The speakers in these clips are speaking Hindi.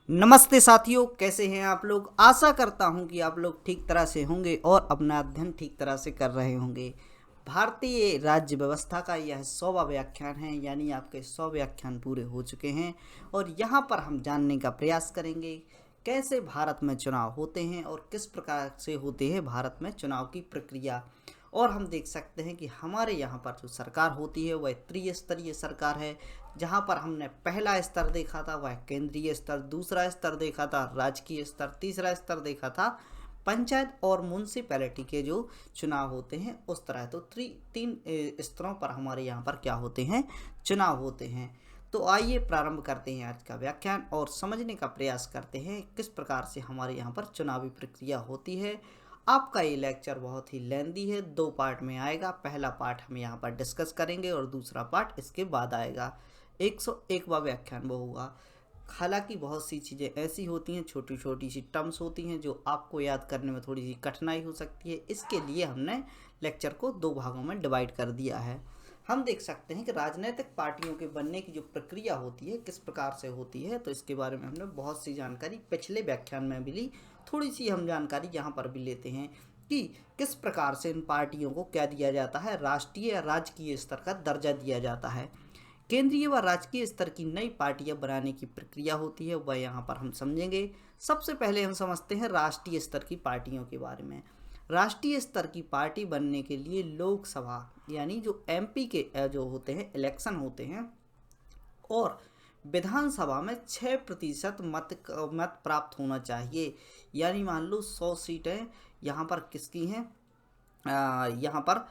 नमस्ते साथियों, कैसे हैं आप लोग। आशा करता हूं कि आप लोग ठीक तरह से होंगे और अपना अध्ययन ठीक तरह से कर रहे होंगे। भारतीय राज्य व्यवस्था का यह 100वां व्याख्यान है, यानी आपके 100 व्याख्यान पूरे हो चुके हैं और यहाँ पर हम जानने का प्रयास करेंगे कैसे भारत में चुनाव होते हैं और किस प्रकार से होते हैं भारत में चुनाव की प्रक्रिया। और हम देख सकते हैं कि हमारे यहाँ पर जो सरकार होती है वह त्रिस्तरीय सरकार है, जहाँ पर हमने पहला स्तर देखा था वह केंद्रीय स्तर, दूसरा स्तर देखा था राजकीय स्तर, तीसरा स्तर देखा था पंचायत और म्यूनसिपैलिटी के जो चुनाव होते हैं उस तरह। तो तीन स्तरों पर हमारे यहाँ पर क्या होते हैं, चुनाव होते हैं। तो आइए प्रारंभ करते हैं आज का व्याख्यान और समझने का प्रयास करते हैं किस प्रकार से हमारे यहाँ पर चुनावी प्रक्रिया होती है। आपका ये लेक्चर बहुत ही लेंदी है, 2 पार्ट में आएगा। पहला पार्ट हम यहाँ पर डिस्कस करेंगे और दूसरा पार्ट इसके बाद आएगा। 101वां व्याख्यान वो होगा। हालांकि बहुत सी चीज़ें ऐसी होती हैं, छोटी छोटी सी टर्म्स होती हैं जो आपको याद करने में थोड़ी सी कठिनाई हो सकती है। इसके लिए हमने लेक्चर को 2 भागों में डिवाइड कर दिया है। हम देख सकते हैं कि राजनीतिक पार्टियों के बनने की जो प्रक्रिया होती है किस प्रकार से होती है, तो इसके बारे में हमने बहुत सी जानकारी पिछले व्याख्यान में भी ली। थोड़ी सी हम जानकारी यहाँ पर भी लेते हैं कि किस प्रकार से इन पार्टियों को क्या दिया जाता है, राष्ट्रीय या राजकीय स्तर का दर्जा दिया जाता है। केंद्रीय व राजकीय स्तर की नई पार्टियां बनाने की प्रक्रिया होती है, वह यहाँ पर हम समझेंगे। सबसे पहले हम समझते हैं राष्ट्रीय स्तर की पार्टियों के बारे में। राष्ट्रीय स्तर की पार्टी बनने के लिए लोकसभा यानी जो एमपी के जो होते हैं इलेक्शन होते हैं और विधानसभा में 6% मत प्राप्त होना चाहिए। यानी मान लो 100 सीटें यहाँ पर किसकी हैं, यहाँ पर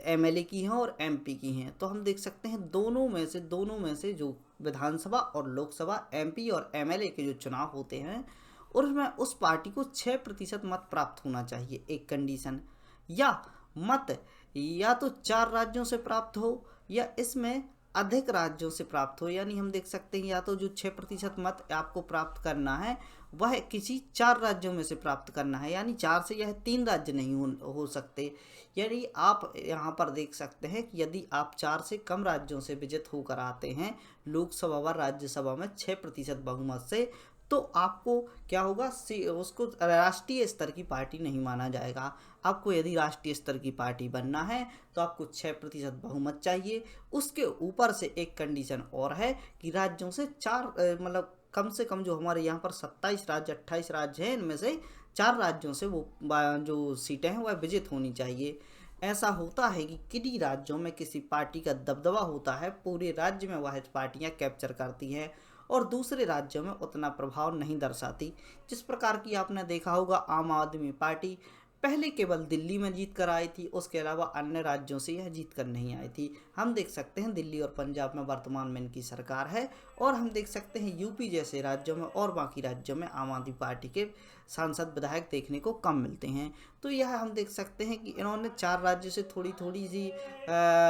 एमएलए की हैं और एमपी की हैं। तो हम देख सकते हैं दोनों में से जो विधानसभा और लोकसभा एमपी और एमएलए के जो चुनाव होते हैं उसमें उस पार्टी को 6% मत प्राप्त होना चाहिए। एक कंडीशन, या मत या तो 4 राज्यों से प्राप्त हो या इसमें अधिक राज्यों से प्राप्त हो। यानी हम देख सकते हैं या तो जो 6% मत आपको प्राप्त करना है वह किसी 4 राज्यों में से प्राप्त करना है, यानी 4 से यह 3 राज्य नहीं हो सकते। यानी आप यहाँ पर देख सकते हैं कि यदि आप 4 से कम राज्यों से विजित होकर आते हैं लोकसभा व राज्यसभा में 6% बहुमत से, तो आपको क्या होगा, उसको राष्ट्रीय स्तर की पार्टी नहीं माना जाएगा। आपको यदि राष्ट्रीय स्तर की पार्टी बनना है तो आपको 6% बहुमत चाहिए। उसके ऊपर से एक कंडीशन और है कि राज्यों से 4 मतलब कम से कम जो हमारे यहाँ पर 27 राज्य 28 राज्य हैं, इनमें से 4 राज्यों से वो जो सीटें हैं वह विजित होनी चाहिए। ऐसा होता है कि किन्हीं राज्यों में किसी पार्टी का दबदबा होता है, पूरे राज्य में वह पार्टियां कैप्चर करती हैं और दूसरे राज्यों में उतना प्रभाव नहीं दर्शाती। जिस प्रकार की आपने देखा होगा आम आदमी पार्टी पहले केवल दिल्ली में जीत कर आई थी, उसके अलावा अन्य राज्यों से यह जीत कर नहीं आई थी। हम देख सकते हैं दिल्ली और पंजाब में वर्तमान में इनकी सरकार है और हम देख सकते हैं यूपी जैसे राज्यों में और बाकी राज्यों में आम आदमी पार्टी के सांसद विधायक देखने को कम मिलते हैं। तो यह हम देख सकते हैं कि इन्होंने 4 राज्यों से थोड़ी थोड़ी सी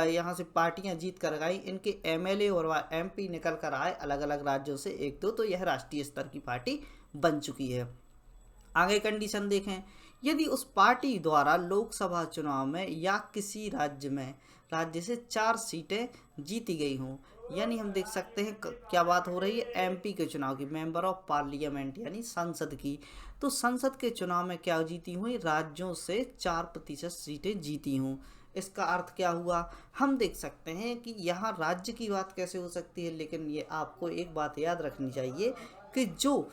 यहाँ से पार्टियां जीत कर गई। इनके एमएलए और एमपी निकल कर आए अलग अलग राज्यों से 1-2, तो यह राष्ट्रीय स्तर की पार्टी बन चुकी है। आगे कंडीशन देखें, यदि उस पार्टी द्वारा लोकसभा चुनाव में या किसी राज्य से 4 सीटें जीती गई हों, यानी हम देख सकते हैं क्या बात हो रही है, एमपी के चुनाव की, मेंबर ऑफ पार्लियामेंट यानी संसद की। तो संसद के चुनाव में क्या जीती हुई, राज्यों से 4% सीटें जीती हों। इसका अर्थ क्या हुआ, हम देख सकते हैं कि यहाँ राज्य की बात कैसे हो सकती है, लेकिन ये आपको एक बात याद रखनी चाहिए कि जो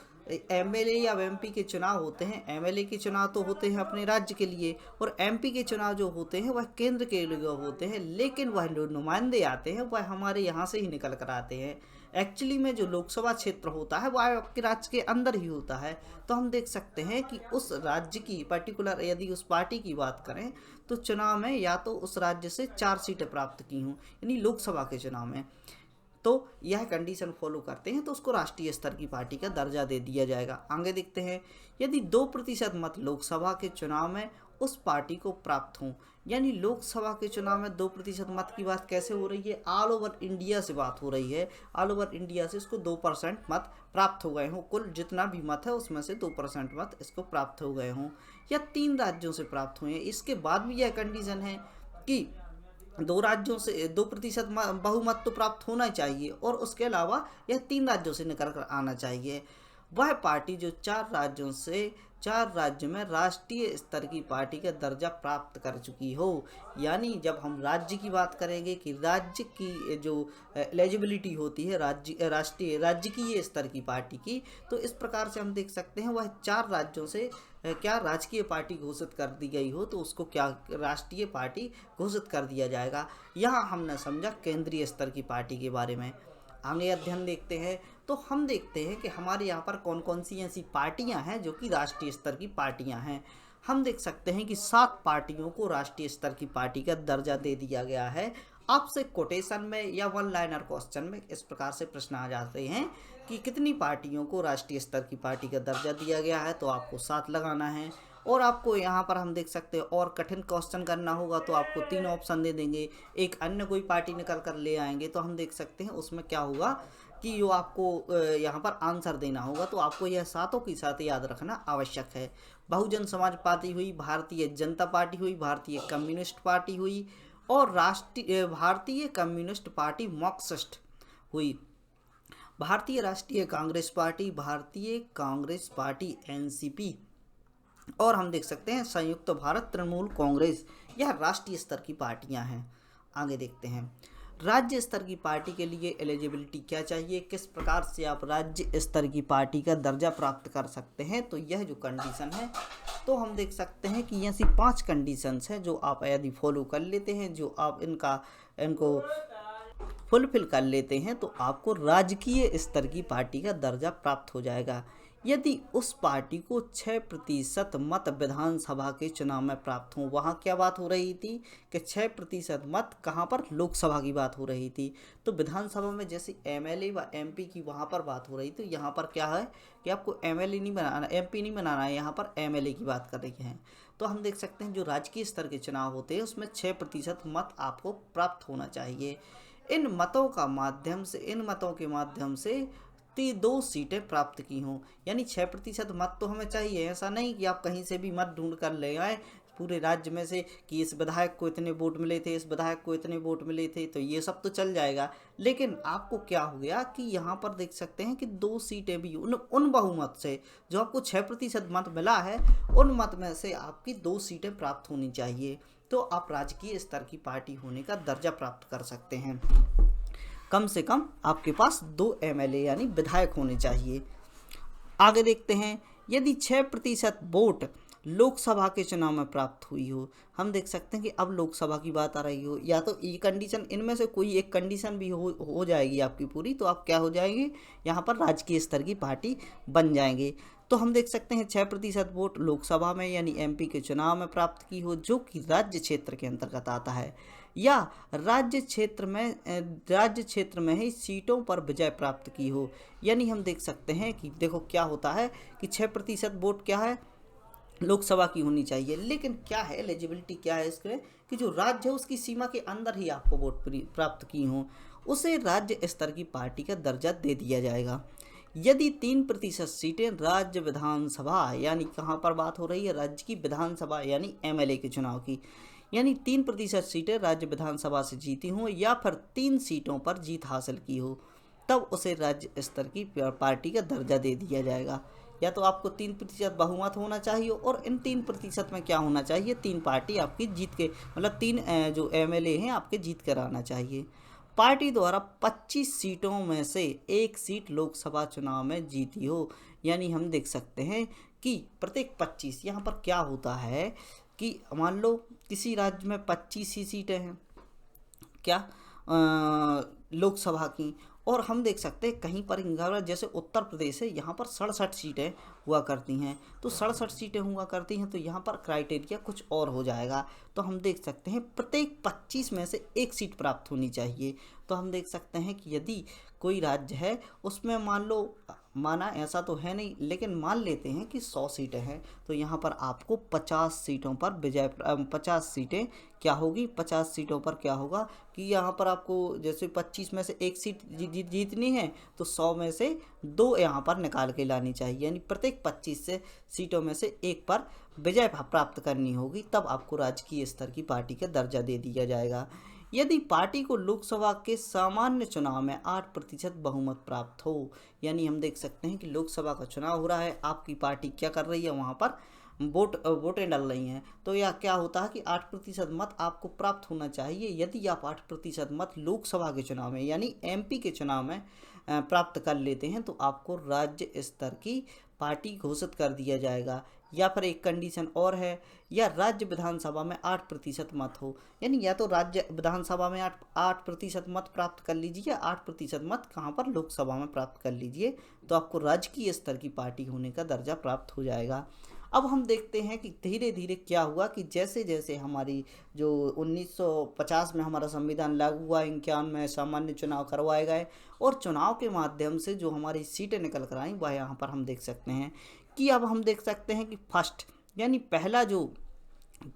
एमएलए या एमपी के चुनाव होते हैं, एमएलए के चुनाव तो होते हैं अपने राज्य के लिए और एमपी के चुनाव जो होते हैं वह केंद्र के लिए होते हैं, लेकिन वह जो नुमाइंदे आते हैं वह हमारे यहाँ से ही निकल कर आते हैं। एक्चुअली में जो लोकसभा क्षेत्र होता है वह आपके राज्य के अंदर ही होता है। तो हम देख सकते हैं कि उस राज्य की पर्टिकुलर यदि उस पार्टी की बात करें तो चुनाव में या तो उस राज्य से 4 सीटें प्राप्त की हों, यानी लोकसभा के चुनाव में, तो यह कंडीशन फॉलो करते हैं तो उसको राष्ट्रीय स्तर की पार्टी का दर्जा दे दिया जाएगा। आगे देखते हैं, यदि 2% मत लोकसभा के चुनाव में उस पार्टी को प्राप्त हों, यानी लोकसभा के चुनाव में 2% मत की बात कैसे हो रही है, ऑल ओवर इंडिया से बात हो रही है। ऑल ओवर इंडिया से इसको 2% मत प्राप्त हो गए हों, कुल जितना भी मत है उसमें से 2% मत इसको प्राप्त हो गए हों, या 3 राज्यों से प्राप्त हुए। इसके बाद भी यह कंडीशन है कि 2 राज्यों से 2% बहुमत तो प्राप्त होना चाहिए और उसके अलावा यह 3 राज्यों से निकल कर आना चाहिए। वह पार्टी जो 4 राज्यों में राष्ट्रीय स्तर की पार्टी का दर्जा प्राप्त कर चुकी हो। यानी जब हम राज्य की बात करेंगे कि राज्य की जो एलिजिबिलिटी होती है राज्य की ये स्तर की पार्टी की, तो इस प्रकार से हम देख सकते हैं वह 4 राज्यों से क्या राजकीय पार्टी घोषित कर दी गई हो तो उसको क्या राष्ट्रीय पार्टी घोषित कर दिया जाएगा। यहाँ हमने समझा केंद्रीय स्तर की पार्टी के बारे में। आगे अध्ययन देखते हैं तो हम देखते हैं कि हमारे यहाँ पर कौन कौन सी ऐसी पार्टियाँ हैं जो कि राष्ट्रीय स्तर की पार्टियाँ हैं। हम देख सकते हैं कि 7 पार्टियों को राष्ट्रीय स्तर की पार्टी का दर्जा दे दिया गया है। आपसे कोटेशन में या वन लाइनर क्वेश्चन में इस प्रकार से प्रश्न आ जाते हैं कि कितनी पार्टियों को राष्ट्रीय स्तर की पार्टी का दर्जा दिया गया है, तो आपको 7 लगाना है। और आपको यहाँ पर हम देख सकते हैं और कठिन क्वेश्चन करना होगा तो आपको 3 ऑप्शन दे देंगे, एक अन्य कोई पार्टी निकल कर ले आएंगे, तो हम देख सकते हैं उसमें क्या होगा कि जो आपको यहाँ पर आंसर देना होगा, तो आपको यह सातों की साथ याद रखना आवश्यक है। बहुजन समाज पार्टी हुई, भारतीय जनता पार्टी हुई, भारतीय कम्युनिस्ट पार्टी हुई और भारतीय कम्युनिस्ट पार्टी मार्क्सिस्ट हुई, भारतीय राष्ट्रीय कांग्रेस पार्टी, भारतीय कांग्रेस पार्टी एनसीपी और हम देख सकते हैं संयुक्त भारत तृणमूल कांग्रेस। यह राष्ट्रीय स्तर की पार्टियां हैं। आगे देखते हैं राज्य स्तर की पार्टी के लिए एलिजिबिलिटी क्या चाहिए, किस प्रकार से आप राज्य स्तर की पार्टी का दर्जा प्राप्त कर सकते हैं। तो यह जो कंडीशन है तो हम देख सकते हैं कि ऐसी 5 कंडीशंस हैं जो आप यदि फॉलो कर लेते हैं, जो आप इनको फुलफिल कर लेते हैं तो आपको राजकीय स्तर की पार्टी का दर्जा प्राप्त हो जाएगा। यदि उस पार्टी को 6% मत विधानसभा के चुनाव में प्राप्त हों, वहाँ क्या बात हो रही थी कि 6% मत कहाँ पर, लोकसभा की बात हो रही थी। तो विधानसभा में जैसे एमएलए व एमपी की वहाँ पर बात हो रही, तो यहाँ पर क्या है कि आपको एमएलए नहीं बनाना, एमपी नहीं बनाना है, यहाँ पर एमएलए की बात कर रही है। तो हम देख सकते हैं जो राजकीय स्तर के चुनाव होते हैं उसमें 6% मत आपको प्राप्त होना चाहिए। इन मतों के माध्यम से 2 सीटें प्राप्त की हों, यानी 6% मत तो हमें चाहिए। ऐसा नहीं कि आप कहीं से भी मत ढूंढ कर ले आए पूरे राज्य में से कि इस विधायक को इतने वोट मिले थे, इस विधायक को इतने वोट मिले थे, तो ये सब तो चल जाएगा। लेकिन आपको क्या हो गया कि यहाँ पर देख सकते हैं कि 2 सीटें भी उन बहुमत से जो आपको 6% मत मिला है, उन मत में से आपकी 2 सीटें प्राप्त होनी चाहिए, तो आप राजकीय स्तर की पार्टी होने का दर्जा प्राप्त कर सकते हैं। कम से कम आपके पास 2 एमएलए यानी विधायक होने चाहिए। आगे देखते हैं यदि 6% वोट लोकसभा के चुनाव में प्राप्त हुई हो, हम देख सकते हैं कि अब लोकसभा की बात आ रही हो, या तो ये कंडीशन, इनमें से कोई एक कंडीशन भी हो जाएगी आपकी पूरी, तो आप क्या हो जाएंगे, यहाँ पर राजकीय स्तर की पार्टी बन जाएंगे। तो हम देख सकते हैं 6% वोट लोकसभा में यानी एमपी के चुनाव में प्राप्त की हो, जो कि राज्य क्षेत्र के अंतर्गत आता है, या राज्य क्षेत्र में ही सीटों पर विजय प्राप्त की हो। यानी हम देख सकते हैं कि देखो क्या होता है कि 6% वोट क्या है, लोकसभा की होनी चाहिए, लेकिन क्या है एलिजिबिलिटी क्या है इसके कि जो राज्य है उसकी सीमा के अंदर ही आपको वोट प्राप्त की हों, उसे राज्य स्तर की पार्टी का दर्जा दे दिया जाएगा। यदि 3% सीटें राज्य विधानसभा, यानी कहाँ पर बात हो रही है, राज्य की विधानसभा यानी एमएलए के चुनाव की, यानी 3% सीटें राज्य विधानसभा से जीती हों या फिर 3 सीटों पर जीत हासिल की हो, तब उसे राज्य स्तर की पार्टी का दर्जा दे दिया जाएगा। या तो आपको 3% बहुमत होना चाहिए और इन 3% में क्या होना चाहिए, 3 पार्टी आपकी जीत के, मतलब 3 जो एमएलए हैं आपके जीत कर आना चाहिए। पार्टी द्वारा 25 सीटों में से 1 सीट लोकसभा चुनाव में जीती हो, यानी हम देख सकते हैं कि प्रत्येक 25, यहाँ पर क्या होता है कि मान लो किसी राज्य में 25 ही सीटें हैं क्या लोकसभा की, और हम देख सकते हैं कहीं पर जैसे उत्तर प्रदेश है, यहाँ पर 67 सीटें हुआ करती हैं, तो 67 सीटें हुआ करती हैं, तो यहाँ पर क्राइटेरिया कुछ और हो जाएगा। तो हम देख सकते हैं प्रत्येक 25 में से 1 सीट प्राप्त होनी चाहिए। तो हम देख सकते हैं कि यदि कोई राज्य है उसमें मान लो, माना ऐसा तो है नहीं, लेकिन मान लेते हैं कि 100 सीटें हैं, तो यहाँ पर आपको 50 सीटों पर 50 सीटें क्या होगी, 50 सीटों पर क्या होगा कि यहाँ पर आपको जैसे 25 में से 1 सीट जीतनी है, तो 100 में से 2 यहाँ पर निकाल के लानी चाहिए, यानी प्रत्येक 25 सीटों में से 1 पर विजय प्राप्त करनी होगी, तब आपको राजकीय स्तर की पार्टी का दर्जा दे दिया जाएगा। यदि पार्टी को लोकसभा के सामान्य चुनाव में 8% बहुमत प्राप्त हो। यानी हम देख सकते हैं कि लोकसभा का चुनाव हो रहा है, आपकी पार्टी क्या कर रही है, वहाँ पर वोटें डल रही हैं, तो यह क्या होता है कि 8% मत आपको प्राप्त होना चाहिए। यदि आप 8% मत लोकसभा के चुनाव में यानी एमपी के चुनाव में प्राप्त कर लेते हैं तो आपको राज्य स्तर की पार्टी घोषित कर दिया जाएगा। या फिर एक कंडीशन और है, या राज्य विधानसभा में 8% मत हो, यानी या तो राज्य विधानसभा में 8% मत प्राप्त कर लीजिए या 8% मत कहाँ पर लोकसभा में प्राप्त कर लीजिए, तो आपको राजकीय स्तर की पार्टी होने का दर्जा प्राप्त हो जाएगा। अब हम देखते हैं कि धीरे धीरे क्या हुआ कि जैसे जैसे हमारी जो 1950 में हमारा संविधान लागू हुआ, 51 में सामान्य चुनाव करवाए गए और चुनाव के माध्यम से जो हमारी सीटें निकल कर आई वह यहाँ पर हम देख सकते हैं कि अब हम देख सकते हैं कि फर्स्ट यानी पहला जो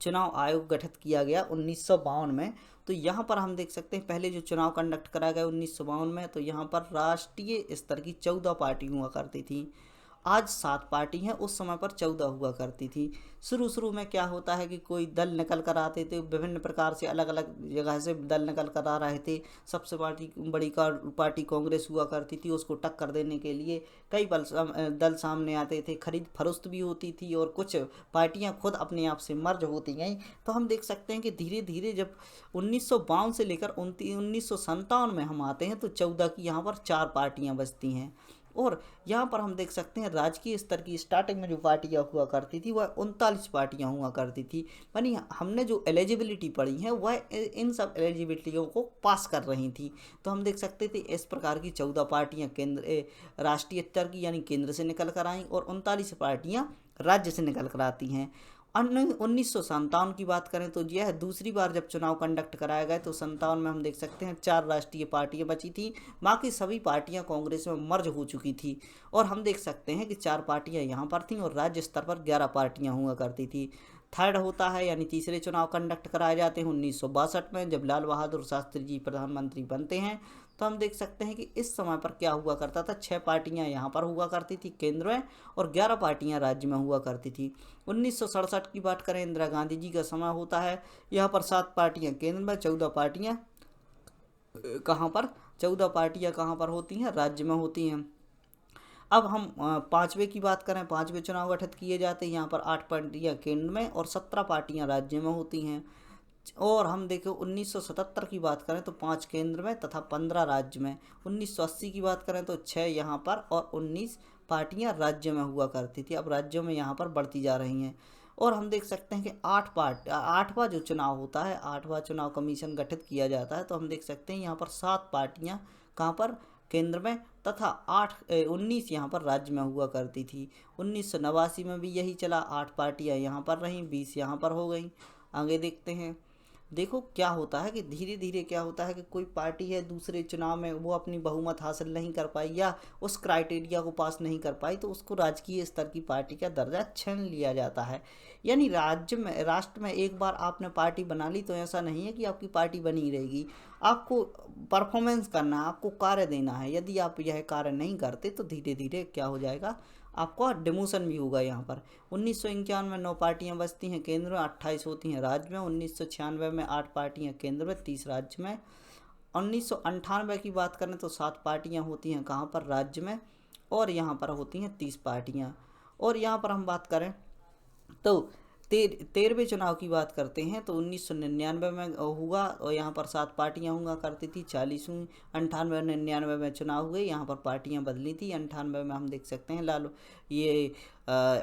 चुनाव आयोग गठित किया गया 1952 में, तो यहाँ पर हम देख सकते हैं पहले जो चुनाव कंडक्ट कराया गया 1952 में, तो यहाँ पर राष्ट्रीय स्तर की 14 पार्टी हुआ करती थी। आज 7 पार्टी हैं, उस समय पर 14 हुआ करती थी। शुरू में क्या होता है कि कोई दल निकल कर आते थे, विभिन्न प्रकार से अलग अलग जगह से दल निकल कर आ रहे थे। सबसे बड़ी पार्टी कांग्रेस हुआ करती थी, उसको टक्कर देने के लिए कई दल सामने आते थे, खरीद फरोख्त भी होती थी और कुछ पार्टियां खुद अपने आप से मर्ज होती गईं। तो हम देख सकते हैं कि धीरे धीरे जब 1952 से लेकर 1957 में हम आते हैं तो 14 की यहाँ पर 4 पार्टियाँ बचती हैं। और यहाँ पर हम देख सकते हैं राजकीय स्तर की स्टार्टिंग में जो पार्टियाँ हुआ करती थी वह 39 पार्टियाँ हुआ करती थी। यानी हमने जो एलिजिबिलिटी पढ़ी है वह इन सब एलिजिबिलिटियों को पास कर रही थी। तो हम देख सकते थे इस प्रकार की 14 पार्टियाँ केंद्र राष्ट्रीय स्तर की यानी केंद्र से निकल कर आईं और 39 पार्टियाँ राज्य से निकल कर आती हैं। 1957 की बात करें तो यह दूसरी बार जब चुनाव कंडक्ट कराया गया, तो 57 में हम देख सकते हैं 4 राष्ट्रीय पार्टियां बची थी, बाकी सभी पार्टियां कांग्रेस में मर्ज हो चुकी थी। और हम देख सकते हैं कि 4 पार्टियां यहां पर थीं और राज्य स्तर पर 11 पार्टियां हुआ करती थी। थर्ड होता है यानी तीसरे चुनाव कंडक्ट कराए जाते हैं 1962 में, जब लाल बहादुर शास्त्री जी प्रधानमंत्री बनते हैं। तो हम देख सकते हैं कि इस समय पर क्या हुआ करता था, 6 पार्टियां यहाँ पर हुआ करती थी केंद्र में और 11 पार्टियां राज्य में हुआ करती थी। 1967 की बात करें, इंदिरा गांधी जी का समय होता है, यहाँ पर 7 पार्टियां केंद्र में, 14 पार्टियां कहाँ पर 14 पार्टियां कहाँ पर होती हैं, राज्य में होती हैं। अब हम 5वें की बात करें, 5वें चुनाव गठित किए जाते हैं, यहाँ पर 8 पार्टियाँ केंद्र में और 17 पार्टियाँ राज्य में होती हैं। और हम देखें 1977 की बात करें तो 5 केंद्र में तथा 15 राज्य में। 1980 की बात करें तो 6 यहाँ पर और 19 पार्टियाँ राज्य में हुआ करती थी। अब राज्यों में यहाँ पर बढ़ती जा रही हैं। और हम देख सकते हैं कि 8वां जो चुनाव होता है, 8वां चुनाव कमीशन गठित किया जाता है, तो हम देख सकते हैं यहाँ पर 7 पार्टियाँ कहाँ पर केंद्र में तथा 19 यहाँ पर राज्य में हुआ करती थी। 1989 में भी यही चला, 8 पार्टियाँ यहाँ पर रहीं, 20 यहाँ पर हो गई। आगे देखते हैं, देखो क्या होता है कि धीरे धीरे क्या होता है कि कोई पार्टी है दूसरे चुनाव में वो अपनी बहुमत हासिल नहीं कर पाई या उस क्राइटेरिया को पास नहीं कर पाई, तो उसको राजकीय स्तर की पार्टी का दर्जा छीन लिया जाता है। यानी राष्ट्र में एक बार आपने पार्टी बना ली तो ऐसा नहीं है कि आपकी पार्टी बनी रहेगी, आपको परफॉर्मेंस करना है, आपको कार्य देना है। यदि आप यह कार्य नहीं करते तो धीरे धीरे क्या हो जाएगा, आपको डिमोशन भी होगा। यहाँ पर 1951 में 9 पार्टियां बचती हैं केंद्र में, 28 होती हैं राज्य में। 1996 में 8 पार्टियां केंद्र में, 30 राज्य में। 1998 की बात करें तो 7 पार्टियां होती हैं कहाँ पर, राज्य में, और यहाँ पर होती हैं 30 पार्टियां। और यहाँ पर हम बात करें तो 13वें चुनाव की बात करते हैं तो 1999 में हुआ और यहाँ पर 7 पार्टियां हुआ करती थी, 40 हुई। 98-99 में चुनाव हुए, यहाँ पर पार्टियां बदली थी। 98 में हम देख सकते हैं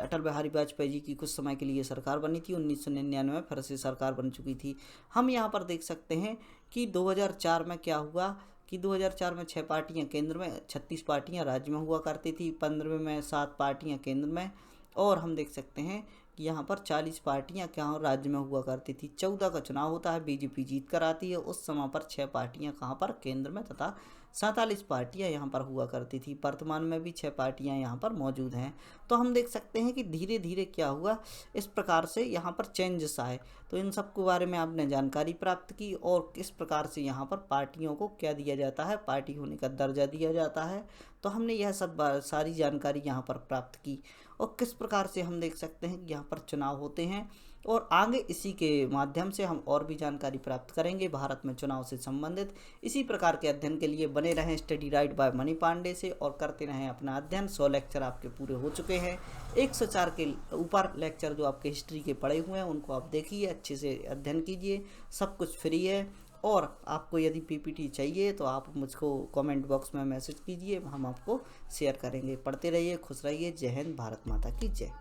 अटल बिहारी वाजपेयी जी की कुछ समय के लिए सरकार बनी थी। 1999 में फिर से सरकार बन चुकी थी। हम यहाँ पर देख सकते हैं कि 2004 में क्या हुआ कि 2004 में 6 पार्टियाँ केंद्र में, 36 पार्टियाँ राज्य में हुआ करती थी। 15वें में 7 पार्टियाँ केंद्र में और हम देख सकते हैं कि यहाँ पर 40 पार्टियाँ क्या राज्य में हुआ करती थी। 14 का चुनाव होता है, बीजेपी जीत कर आती है। उस समय पर 6 पार्टियाँ कहाँ पर, केंद्र में, तथा 47 पार्टियाँ यहाँ पर हुआ करती थी। वर्तमान में भी 6 पार्टियाँ यहाँ पर मौजूद हैं। तो हम देख सकते हैं कि धीरे धीरे क्या हुआ, इस प्रकार से यहाँ पर चेंजेस आए। तो इन सब के बारे में आपने जानकारी प्राप्त की और किस प्रकार से यहाँ पर पार्टियों को क्या दिया जाता है, पार्टी होने का दर्जा दिया जाता है। तो हमने यह सब सारी जानकारी यहाँ पर प्राप्त की और किस प्रकार से हम देख सकते हैं कि यहाँ पर चुनाव होते हैं और आगे इसी के माध्यम से हम और भी जानकारी प्राप्त करेंगे भारत में चुनाव से संबंधित। इसी प्रकार के अध्ययन के लिए बने रहें study right by Mani Pandey से और करते रहें अपना अध्ययन। 100 लेक्चर आपके पूरे हो चुके हैं। 104 के ऊपर लेक्चर जो आपके हिस्ट्री के पढ़े हुए हैं उनको आप देखिए, अच्छे से अध्ययन कीजिए, सब कुछ फ्री है। और आपको यदि पीपीटी चाहिए तो आप मुझको कमेंट बॉक्स में मैसेज कीजिए, हम आपको शेयर करेंगे। पढ़ते रहिए, खुश रहिए। जय हिंद, भारत माता की जय।